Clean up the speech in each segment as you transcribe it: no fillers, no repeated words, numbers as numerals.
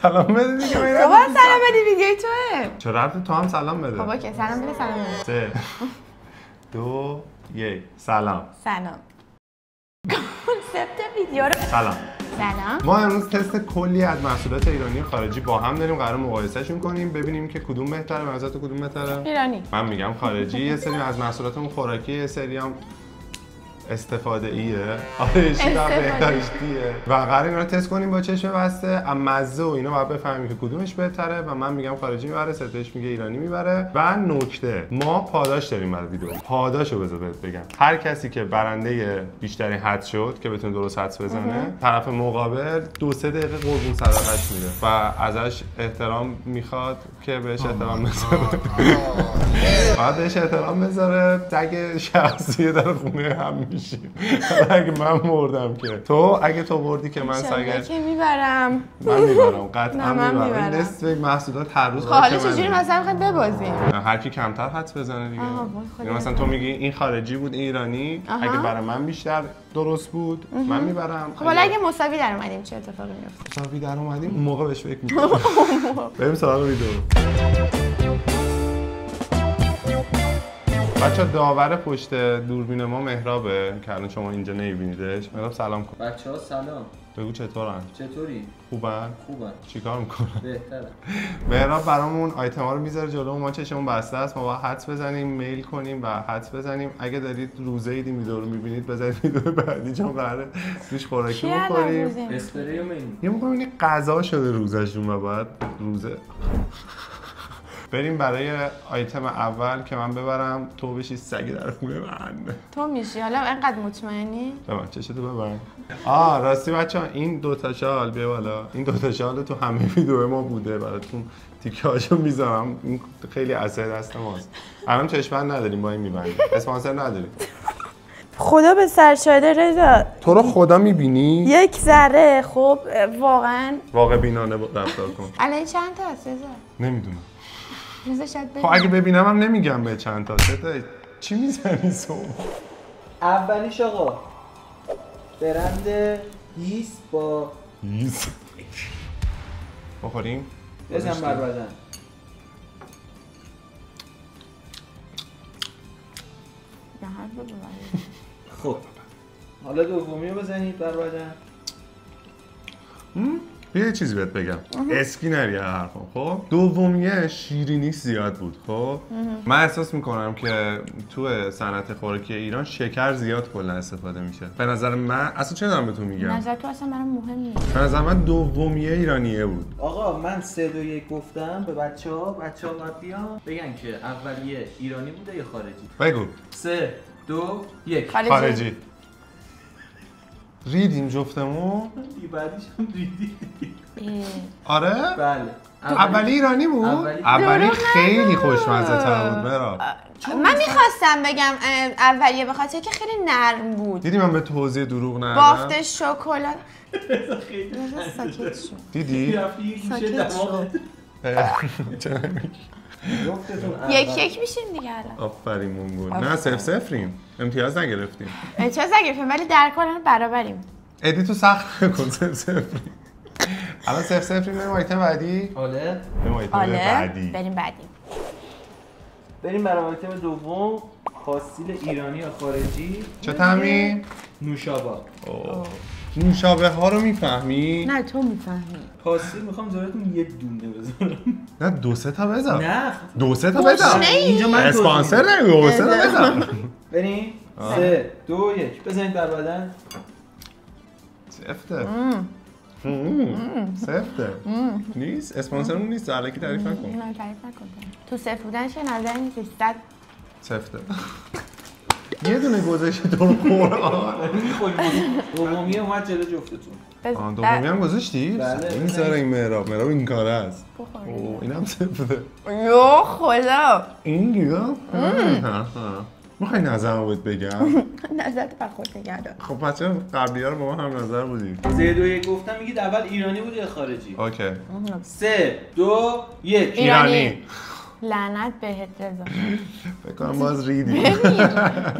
سلام بده دیگه. تو باید سلام بدی ویدیوی توه. چرا رفت تو هم سلام بده؟ خب اوکی سلام بده سلام بده. 3 2 1 سلام. سلام. کنسپت ویدیو رو سلام. سلام. ما امروز تست کلی از محصولات ایرانی و خارجی با هم داریم، قرار مقایسهشون کنیم ببینیم که کدوم بهتره. به نظرت کدوم بهتره؟ ایرانی. من میگم خارجی. یه سری از محصولاتمون خوراکی، یه سری هم استفاده ایه، آرایشی و بهداشتیه و قراره اینا رو تست کنیم با چشم بسته. اما مزه و اینا باید بفهمیم که کدومش بهتره و من میگم خارجی میبره، ستش میگه ایرانی میبره. و نکته، ما پاداش داریم برای ویدیو. پاداشو بذار بهت بگم، هر کسی که برنده بیشترین حدس شد که بتونه درست حدس بزنه، طرف مقابل 2-3 دقیقه قربون صدقه‌اش میده و ازش احترام میخواد که بهش احترام بذاره. باید بهش احترام بذاره. سگ شخصی در خونه هم میشیم. اگه من مردم که تو، اگه تو بردی که من سگ که میبرم. من میبرم قطعا میبرم. این نصف محصولات هر روز حالا چجوری مثلا میخواد ببازیم؟ هر کی کمتر حدس بزنه دیگه. یعنی مثلا تو میگی این خارجی بود این ایرانی، اگه برای من بیشتر درست بود من میبرم. خب حالا اگه مساوی در اومدیم چه اتفاقی میفته؟ مساوی در اومدیم اون موقع بهش فکر می‌کنم. بریم سراغ ویدیو. بچه داور پشت دوربین ما مهرابه که الان شما اینجا نمیبینیدش. مهراب سلام کن. بچه‌ها سلام. بگو چطورن؟ چطوری؟ خوبن؟ خوبن. چیکار میکنن؟ بهتره. مهراب برامون آیتما رو میذاره جلو ما، چشمون بسته است، ما باید حدس بزنیم، میل کنیم و حدس بزنیم. اگه دارید روزه اید این ویدیو رو میبینید بذارید ویدیو بعدی چون قراره روش خوراکی بخوریم. اسپری و مینی. یه موقع این غذا شده روزشون و بعد روزه. بریم برای آیتم اول که من ببرم تو بشی سگ در خونه من. تو میشی حالا انقدر مطمئنی؟ ببن چشتو ببن. راستی بچه‌ها این دوتا شال بیا بالا. این دوتا شال تو همه ویدیو ما بوده، براتون تیکه‌هاشو میذارم. این خیلی اثر دست ماست. الان چشم‌بند نداریم با این میبندیم. اسپانسر نداریم. خدا به سر شاهده رضا. تو رو خدا میبینی؟ یک ذره خب واقعا واقع بینانه رفتار کن. الان چند تا هست رضا؟ نمیدونم. رضا شاید خب اگه ببینم هم نمیگم به چند تا. چی میزنی صبح؟ اولیش آقا برند هیس با هیس. بخوریم؟ بزن بر بدن. خب حالا دومی رو بزنید بر بدن. یه چیزی بهت بگم، اسکی نری حرفم. خب دومیه شیرینی زیاد بود. خب من احساس میکنم که تو صنعت خوراکی ایران شکر زیاد کلا استفاده میشه. به نظر من اصلا چه دارم بهتون میگم، نظر تو اصلا برام مهم نیست. به نظر من دومیه ایرانیه بود. آقا من 3 2 1 گفتم به بچه‌ها باید بیان بگن که اولیه ایرانی بوده یا خارجی. بگو 3 2 1 خارجی. ریدیم جفتمون. بعدیش هم ریدی. آره؟ بله. اولی ایرانی بود؟ اولی خیلی خوشمزه تر بود. برا من میخواستم بگم اولیه به خاطر که خیلی نرم بود. دیدی من به توضیح دروغ ندادم؟ بافت شکلات. ساکت شو. دیدی؟ ساکت شو. چرا نمیگی؟ یک میشیم دیگه الان. آفرین مونگول. نه 0-0 امتیاز نگرفتیم. امتیاز نگرفتیم ولی در کل برابریم. ادی تو سخت نکن 0-0 الان 0-0 بریم آیتم بعدی. آله بریم آیتم بعدی. بریم بعدی. بریم برای آیتم دوم. خاصیل ایرانی یا خارجی. چه طعمی؟ نوشابه. نوشابه ها رو میفهمی؟ نه تو میفهمی. خاصیل میخوام جایتون یه دونه بذارم. نه 2-3 تا بذار. نه 2-3 تا بذار. اینجا من اسپانسر نمیگه 2-3 تا بذار. بریم 3 2 1 بزنید بر بدن. سفته. سفته. نیست اسپانسرمون نیست. الکی تعریف نکن. نه تعریف نکن. تو صفر بودنش نظر نیست. 100 سفته. یه دونه گذاشتی تو رو قرآن. دومی اومد جلو جفتتون. دومی هم گذاشتی؟ بله. این سر این مهراب این کاره است. این هم سفته. یو خدا. این دیگه؟ میخوای نظرمو بهت بگم؟ نظرت بر خود نگه دار. خب بچه قبلی ها رو با ما هم نظر بودیم. 3 2 1 گفتم میگید اول ایرانی بود یا خارجی؟ اوکی. 3 2 1 ایرانی. لعنت بهت رضا. فکر کنم باز ریدی.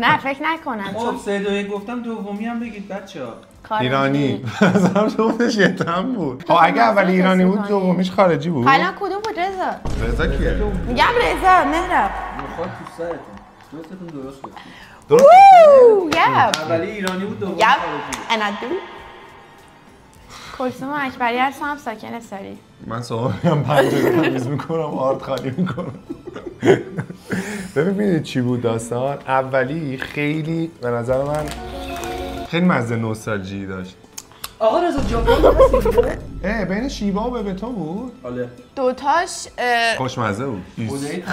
نه فکر نکنم خب 3 2 1 گفتم دومی هم بگید بچه‌ها. ایرانی. مثلا جفتش یتم بود. خب اگه اولی ایرانی بود دومیش خارجی بود. الان کدوم بود رضا؟ رضا کیه؟ میگم رضا مهراب. میخواد تو سرتون. جفتتون درست گفتید. درست. اولی ایرانی بود دومی یپ خارجی بود. انا دو کلثوم اکبری هستم ساکن استاری. من صبح میام پنجره تمیز میکنم آرد خالی میکنم. ببینید چی بود داستان. اولی خیلی به نظر من خیلی مزه نوستالژی داشت. آقا رضا جاپن هستی؟ بین شیبا و ببتو بود. آله. دوتاش خوشمزه بود.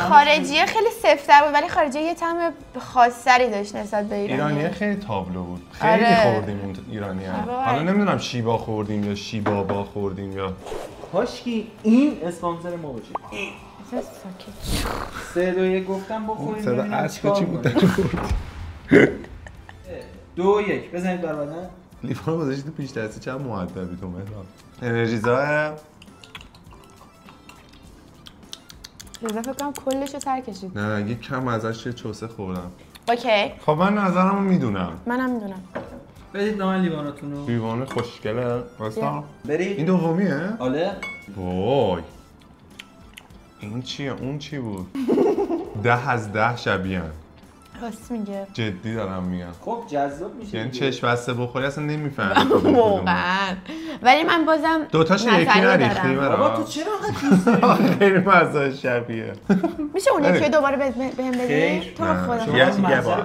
خارجی خیلی سفت‌تر بود ولی خارجی یه طعم خاص‌تری داشت نسبت به ایرانی خیلی تابلو بود. خیلی خوردیم اون ایرانی ها. حالا نمیدونم شیبا خوردیم یا شیبابا خوردیم یا کاشکی این اسپانسر ما باشه. 3 2 1 گفتم بخوریم. صدا عشق چی بود؟ 2 1 بزنید بر بدن. لیوان گذاشتی تو پیش دستی چند مؤدبی تو مهراب. انرژیزا رضا فکر کنم کلش رو سر کشید. نه یک کم ازش یه چوسه خوردم. اوکی خب من نظرمو میدونم. منم میدونم. بدید به من لیواناتون رو. لیوان خوشگله. واستا برید. این دومیه؟ آله. وای این چیه؟ اون چی بود؟ 10 از 10 شبیه‌ان. راست میگه. جدی دارم میگم. خب جذاب میشه. یعنی چشم بسته بخوری اصلا نمیفهمی. واقعا. ولی من بازم دوتاش یکی نریختی بابا تو چرا انقدر دوست داری؟ خیلی مزه شبیه. میشه اون یکی دوباره بهم بدی؟ تو رو خدا. یه دیگه با.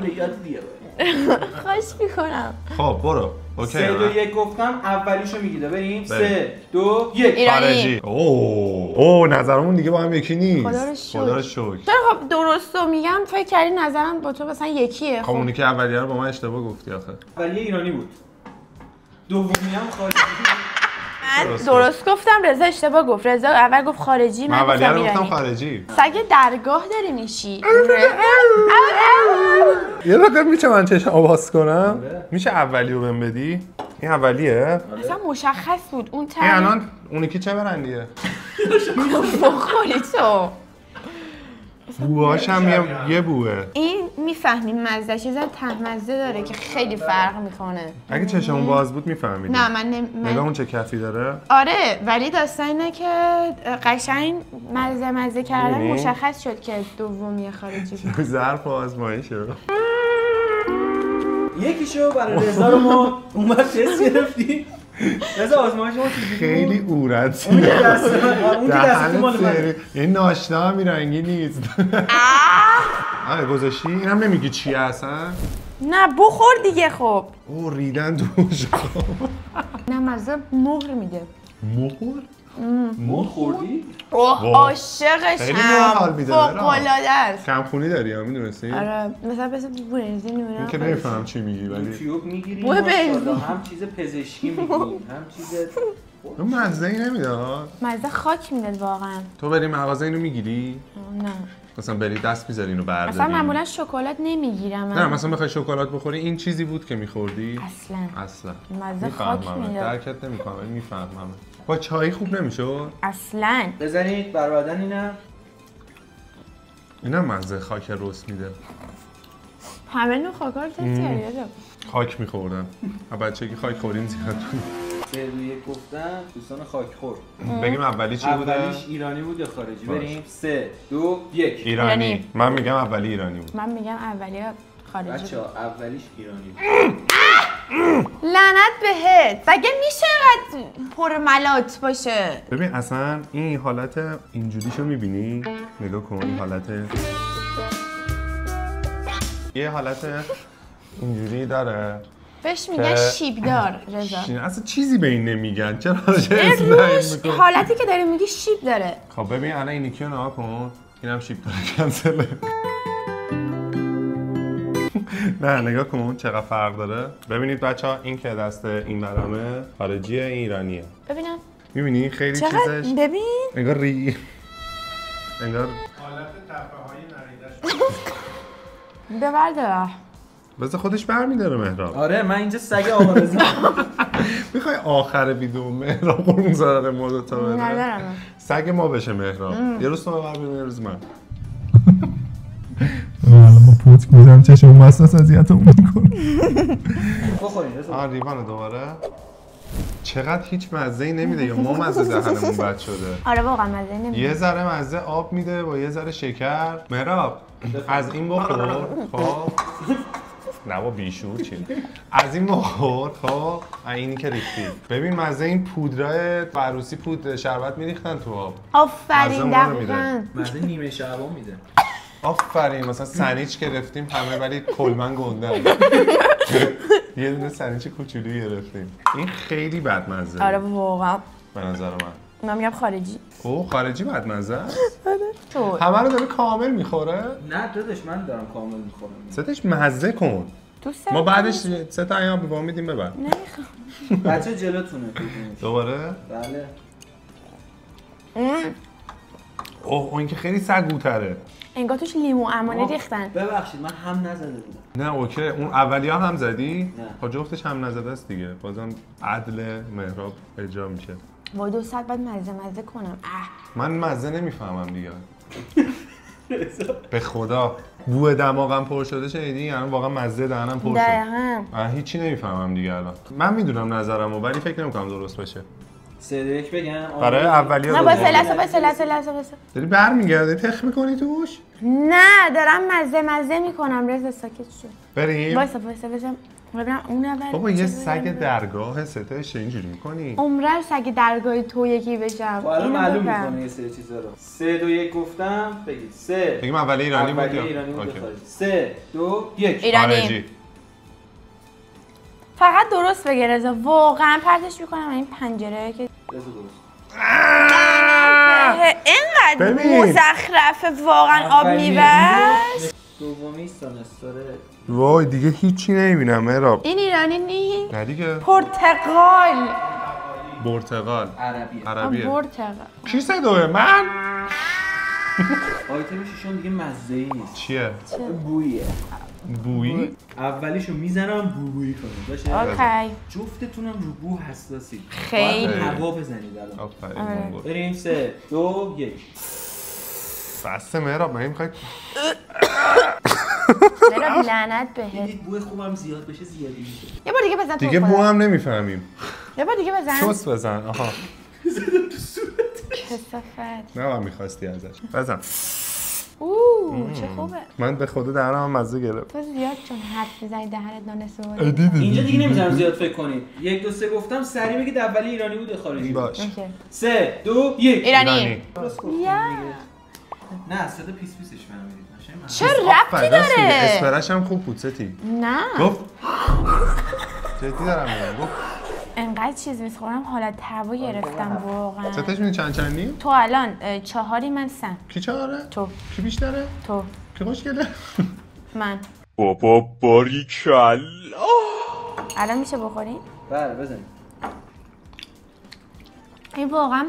خواهش میکنم. خب برو. اوکی. 3 2 1 گفتم اولیشو میگیده بریم. 3 2 1 خارجی. اوه نظرمون دیگه با هم یکی نیست. خدا رو شکر. چرا خب درستو میگم فکر کردی نظرم با تو مثلا یکیه. خب اونی که اولیه رو با من اشتباه گفتی آخه. اولیه ایرانی بود. دومی هم خارجی. درست گفتم رضا اشتباه گفت. رضا اول گفت خارجی من اولیه رو گفتم خارجی. سگ درگاه داری میشی. یه دقیقه میشه من چشم باز کنم؟ میشه اولی رو بهم بدی؟ این اولیه؟ اصلا مشخص بود اون این الان اونی که چه برندیه؟ بخوری تو. بوهاش هم یه بوه. این میفهمیم مزه چیزا ته مزه داره که خیلی فرق میکنه. اگه چشمون باز بود میفهمیدی. نه من نگاه اون چه کفی داره؟ آره ولی داستان اینه که قشنگ مزه کردن مشخص شد که دومی خارجی بود. ظرف آزمایشه. یکیشو برای رضا رو ما اومد تست گرفتیم. رضا آزمایش ما چیزی خیلی اورد. اون که دست مال منه. این ناشنا هم رنگی نیست. آره گذاشتی؟ اینم نمیگی چیه اصلا؟ نه بخور دیگه خب. او ریدن دوش. نه مزه مهر میده. مهر؟ مهر خوردی؟ عاشقشم. فوق‌العاده است. کمخونی داری هم میدونستی؟ آره مثلا بنزین میمونه. این که نمیفهم چی میگی ولی یوتیوب میگیری ماشاءالله هم چیز پزشکی میگی هم چیز اون مزه ای نمیداد. مزه خاک میداد واقعا. تو بری مغازه اینو میگیری؟ نه. مثلا بری دست میذاری اینو برداری. مثلا معمولا شکلات نمیگیرم. نه مثلا بخوای شکلات بخوری این چیزی بود که میخوردی؟ اصلا. مزه خاک میداد. درکت نمیکنم ولی میفهمم. با چای خوب نمیشد؟ اصلا. بزنید بر بدن اینم مزه خاک رس میده. همه نوع خاکا رو تست کردی؟ خاک میخوردم. بچگی خاک خوردیم زیاد. 3 2 1 گفتم دوستان خاک خور. بگیم اولی چی بوده؟ اولیش ایرانی بود یا خارجی؟ بریم 3 2 1 ایرانی. من میگم اولی ایرانی بود. من میگم اولی خارجی. بچه‌ها اولیش ایرانی بود. لعنت بهت. مگه میشه اینقدر پرملات باشه؟ ببین اصلا این حالت اینجوریشو میبینی؟ نگاه کن این حالت یه حالت اینجوری داره بهش میگن شیبدار رضا. اصلا چیزی به این نمیگن. چرا اسم حالتی که داری میگی شیب داره. خب ببین الان این یکی رو نگاه کن. اینم شیب داره کنسله. نه نگاه کن چقدر فرق داره. ببینید بچه‌ها این که دست این برمه خارجیه این ایرانیه. ببینم. می‌بینی خیلی چیزش ببین. انگار انگار حالت تپه‌های نریده‌اش. ببرده. بذار خودش برمی‌داره مهراب. آره من اینجا سگ آقا رضا. میخوای آخر ویدیو مهراب قرون زدن مودو تا بده؟ ندارم. سگ ما بشه مهراب. یه روز تو ببر بیرون یه روز من. با پوت میدم چشم مساس اذیتمون میکنه. بخورین لیوان دوباره. چقدر هیچ مزه‌ای نمیده یا ما مزه دهنمون بد شده. آره واقعا مزه نمیده. یه ذره مزه آب میده با یه ذره شکر. مهراب از این بخور. خب نه با بیشور چی؟ از این بخور. خب اینی که ریختی. ببین مزه این پودرای عروسی پودر شربت میریختن تو آب. آفرین دقیقاً. مزه نیمه شعبان میده. آفرین مثلا سنیچ گرفتیم همه ولی کلمن گنده. یه دونه سنیچ کوچولو گرفتیم. این خیلی بدمزه. آره واقعا. به نظر من میگم خارجی. او خارجی بدمزه است؟ تو همه رو داره کامل میخوره؟ نه داداش من دارم کامل میخورم. ستش مزه کن. دوست ما بعدش 3 تا ایام به میدیم ببر. نمیخوام. بچه جلوتونه. دوباره؟ بله. اوه این که خیلی سگوتره. انگار توش لیمو عمانه ریختن. ببخشید من هم نزده بودم. نه اوکی اون اولی‌ها هم زدی؟ نه. خب جفتش هم نزده است دیگه. بازم عدل مهراب اجرا میشه. وای 2 ساعت بعد مزه کنم. من مزه نمیفهمم دیگه. به خدا بو دماغم پر شده شنیدی؟ یعنی واقعا مزه دهنم پر شد. دقیقاً. هیچی نمیفهمم دیگه الان. من میدونم نظرمو ولی فکر نمی‌کنم درست باشه. 3 2 1 بگم. برای اولی‌ها نه واسه داری برمیگردی تخ می‌کنی توش؟ نه دارم مزه میکنم. رضا ساکت شو. بریم. وایسا ببینم اون اول. بابا یه سگ درگاه ستش اینجوری می‌کنی؟ عمرن سگ درگاه تو یکی بشم. حالا معلوم می‌کنه یه سری چیزا رو. 3 2 1 گفتم بگید. 3 بگیم اول ایرانی بود یا ایرانی بود. 3 2 1 ایرانی. فقط درست بگه رضا. واقعا پرتش میکنم این پنجره که رضا درست. اینقدر مزخرفه واقعا آب میبرد. دومی سانستاره. وای دیگه هیچی نمیبینم مهراب. این ایرانی نیست. نه دیگه. پرتغال. پرتغال. عربیه. پرتغال. کی صداه من؟ آیتم ششم دیگه مزه‌ای نیست. چیه؟ بویه. بویی؟ اولیشو میزنم بویی کنم. باشه؟ اوکی. جفتتونم رو بو حساسی. خیلی. باید هوا بزنید الان. آفرین. بریم 3 2 1 بسته مهراب من میخوای مهراب لعنت بهت. دیدید بوی خوبم زیاد بشه زیادی میشه. یه بار دیگه بزن تو دیگه بو هم نمیفهمیم. یه بار دیگه بزن. چست بزن. آها. زدم تو صورت. کثافت. نه من میخواستی ازش. بزن. چه خوبه. من به خدا دهنم مزه گرفت. تو زیاد چون حرف میزنی دهنت نانستواره. اینجا دیگه نمیذارم زیاد فکر کنید. 1 2 3 گفتم سریع بگید اولی ایرانی بود خارجی. باش. 3 2 1 ایرانی. یا نه صدا پیس پیسش فهمیدید. چه ربطی داره؟ اسپرش هم خوب بود ستی. نه. گفت جدی دارم میگم. گفت انقدر چیز میخورم حالت هوا گرفتم واقعا. ستش میدونی چندی؟ تو الان 4 من 3. کی 4؟ تو. کی بیشتره؟ تو. کی خوشگله؟ من. بابا باریکلا. الان میشه بخوریم؟ بله بزنید. این واقعا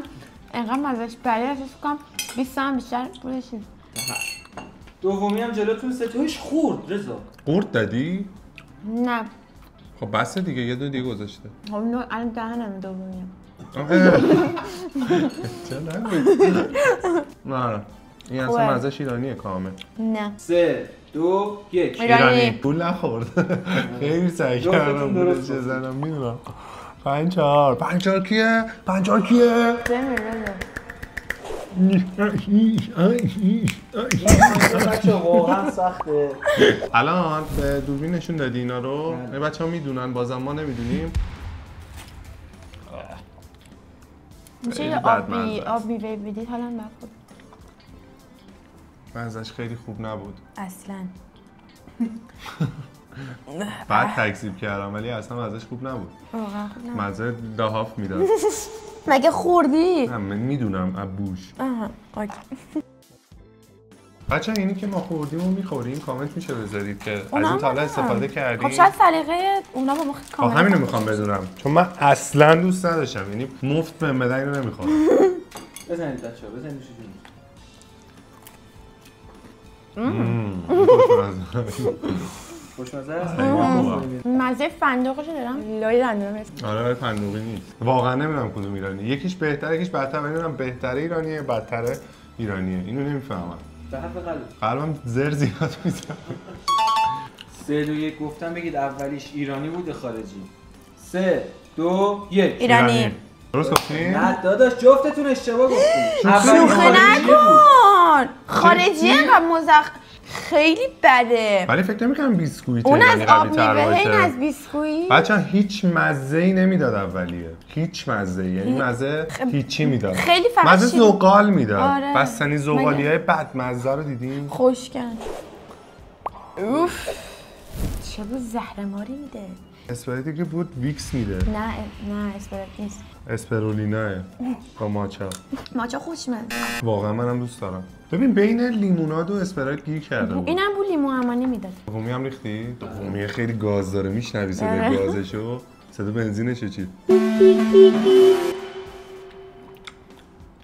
انقدر مزهش بده احساس کنم 20 هم بیشتر بودش. دومی هم جلوتون ستایش خورد رضا. قورت دادی؟ نه. خب بسه دیگه یه دونه دیگه گذاشته. خب الان دهنم دومیم. چرا نه این اصلا مزهش ایرانیه کامل. نه. 3 2 1 ایرانی. پول نخورد. خیلی سعی کردم پولش بزنم میدونم. 5-4 کیه؟ 5-4 کیه؟ بچه واقعا سخته. الان به دوربین نشون دادی اینا رو؟ این بچه ها میدونن بازم ما نمیدونیم. میشه خیلی یه بدمزه است. آب میوه بدید حالا بخور. مزهش خیلی خوب نبود. اصلا. بعد تکذیب کردم ولی اصلا مزهش خوب نبود. واقعا خوب نبود. مزه لحاف میداد. مگه خوردی؟ نه من میدونم ابوش. آها اوکی. بچه اینی که ما خوردیم و میخوریم کامنت میشه بذارید که از این تا حالا استفاده کردیم. خب شاید سلیقه اونا با ما کامنت. همینو میخوام بدونم چون من اصلا دوست نداشتم یعنی مفت به بدن اینو نمیخوام. بزنید بچه‌ها بزنید خوشمزه است. مزه فندقشو دارم. لای دندونم. آره فندقی نیست. واقعا نمیدونم کدوم ایرانی. یکیش بهتره یکیش بدتره. نمیدونم بهتره ایرانیه بدتره ایرانیه. اینو نمیفهمم. به حرف قلب. قلبم زر زیاد میزنه. 3 2 1 گفتم بگید اولیش ایرانی بود یا خارجی. 3 2 1 ایرانی. درست گفتی؟ نه داداش جفتتون اشتباه گفتید. شوخی نکن. خارجی انقدر خیلی بده. ولی فکر نمی‌کنم بیسکویت اون از آب میوه، این از بیسکویت. بچه‌ها هیچ مزه‌ای نمیداد اولیه. هیچ مزه‌ای، یعنی مزه هیچی میداد. خیلی فقط مزه زغال میداد. آره. بستنی زغالیای بد مزه رو دیدین؟ خوشگن. اوف. چه بود زهرماری میده. اسپریتی که بود ویکس میده. نه اسپرت نیست. اسپرولیناه با ماچا. ماچا خوشمزه. واقعا منم دوست دارم. ببین بین لیموناد و اسپرایت گیر کرده بود. اینم بو لیمو امانی میداد. قومی هم ریختی؟ قومی خیلی گاز داره، میشنوی صدای گازشو؟ صدا بنزینشو چی؟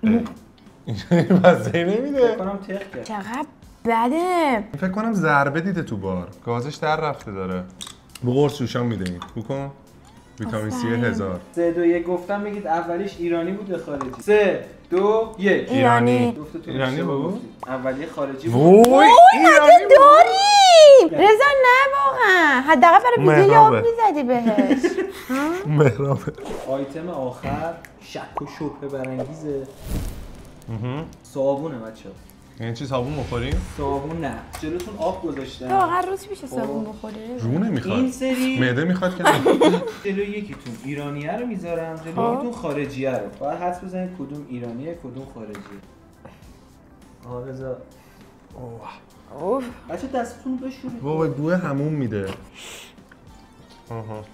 این مزه‌ای نمیده. فکر کنم تق کرد. چقدر بده. فکر کنم ضربه دیده تو بار. گازش در رفته داره. بو قرص جوشان میده این. بکن. ویتامین سی 1000. 3 2 1 گفتم بگید اولیش ایرانی بود یا خارجی. 3 2 1 ایرانی. ایرانی بود؟ اولی خارجی بود. وای مگه داریم؟ رضا نه واقعا. حداقل برای ویدیو یاد میزدی بهش. مهرابه. آیتم آخر شک و شبهه برانگیزه. صابونه بچه‌ها. یعنی چی صابون بخوریم؟ صابون نه. جلوتون آب گذاشتم. واقعا روز پیش صابون بخوری. رو نمیخواد. این سری معده میخواد که جلو یکیتون ایرانیه رو میذارم، جلو یکیتون خارجیه رو. باید حدس بزنید کدوم ایرانیه کدوم خارجیه. آرزا. اوف. بچه دستتون رو بشورید. وای بوی همون میده. آها.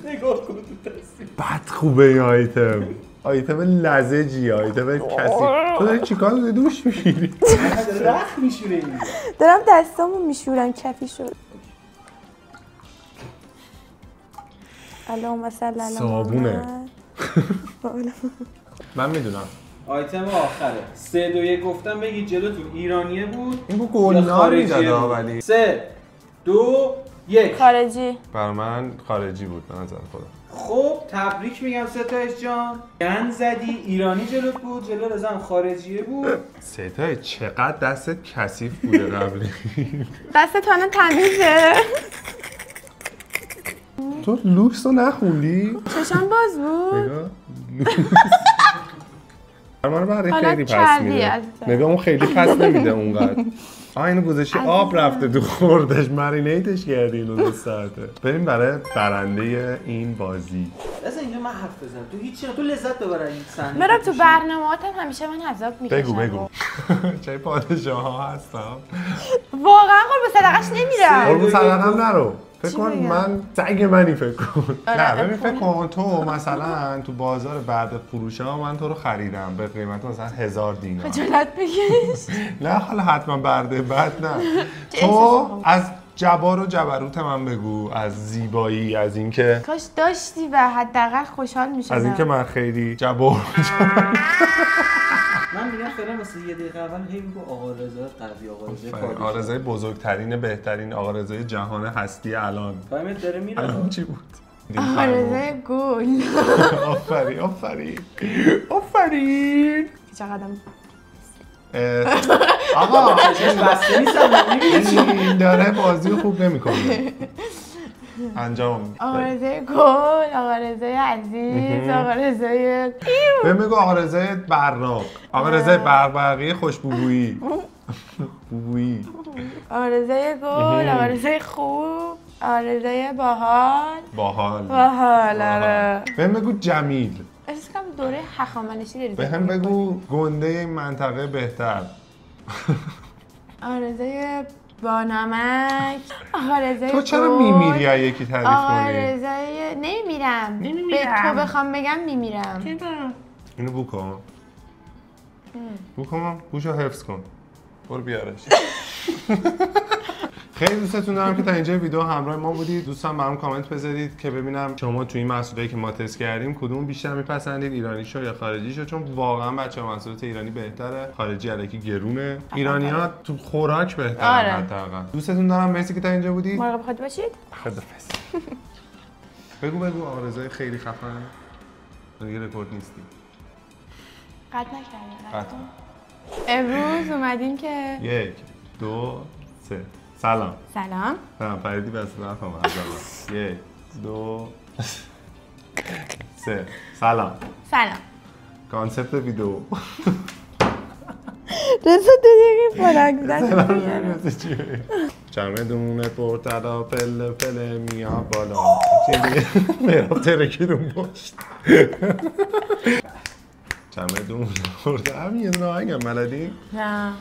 نگاه کن تو دستی. بد خوبه این آیتم لزجی، آیتم کسی. تو داری چیکار داری دوش میگیری؟ رخ میشوره اینجا. دارم دستامو میشورم کفی شد. اللهم صل علی صابونه. من میدونم. آیتم آخره. 3 2 1 گفتم بگید جلوتون ایرانیه بود. این بو گلنار میداد ولی. 3 2 1 خارجی. بر من خارجی بود به نظر خودم. خب تبریک میگم ستایش جان. گند زدی، ایرانی جلوت بود، جلو رضا هم خارجیه بود. ستای چقدر دستت کثیف بوده قبلی. دستت الان تمیزه. تو لوکس رو نخوندی؟ چشم باز بود. نگاه. من برای حالا خیلی پس چربی میده. عزیزم. نگاه اون خیلی پس نمیده اونقدر. اینو گذاشتی آب رفته تو خوردش، مرینیتش کردی اینو 2 ساعته. بریم برای برنده این بازی. اصلا اینجا من حرف بزنم. تو هیچی تو لذت ببر این صحنه. مرا تو برنامه‌هاتم همیشه من عذاب میکشم. بگو. چه پادشاه ها هستم. واقعا قرب صدقش نمیرم. قربون صدقم نرو. فکر کن بگم؟ من سگ منی فکر کن. آره، نه ببین فکر کن تو مثلا تو بازار بعد فروش ها من تو رو خریدم به قیمت مثلا 1000 دینار. خجالت بکش. نه حالا حتما برده بعد نه. تو احساس از جبار و جبروت من بگو، از زیبایی، از اینکه کاش داشتی و حداقل خوشحال میشدم. از اینکه من خیلی جبار من میگم فعلا واسه یه دقیقه اول هی بگو آقا رضا قوی، آقا رضا پادشاه. آقا رضای بزرگترین بهترین آقا رضای جهان هستی الان. تایمت داره میره. الان چی بود؟ آقا رضای گل. آفرین. چقدرم آقا چشم بسته نیستم میبینی این داره بازی خوب نمیکنه. انجام آقا رضای گل، آقا رضای عزیز، آقا رضای بگو آقا رضای براق، آقا رضای برقی خوشبویی. بویی. آقا رضای گل، آقا رضای خوب، آقا رضای باحال. آره. بگو جمیل. احساس کنم دوره هخامنشی داری. به هم بگو گنده این منطقه بهتر. آقا رضای بانمک، آقا رضای تو چرا گل، میمیری یا یکی تعریف آقا کنی؟ رضای نمیمیرم. به تو بخوام بگم میمیرم. اینو بو کن. بوشو حفظ کن. برو بیارش. خیلی دوستتون دارم که تا اینجا ویدیو همراه ما بودید. دوستان برام کامنت بذارید که ببینم شما تو این محصولی که ما تست کردیم کدوم بیشتر میپسندید، ایرانیشو یا خارجیشو، چون واقعا بچه‌ها محصولات ایرانی بهتره، خارجی الکی گرونه. ایرانی‌ها تو خوراک بهتره آره. حداقل. دوستتون دارم، مرسی که تا اینجا بودید. مراقب خودت باشید. خدافظ. بگو آرزوی خیلی خفن. دیگه رکورد نیستی. قطع نکردی. قطع. امروز اومدیم که 1 2 3 سلام. سلام. فریدی بس نفهم از اول. 1 2 3 سلام. سلام. کانسپت ویدیو. رضا 2 دقیقه فراغ زدن. چمدون پرتلا پله پله میاد بالا. چیزی میرم ترکیدون باش. چمدون پرتلا همین یه دونه آهنگم بلدی؟ نه.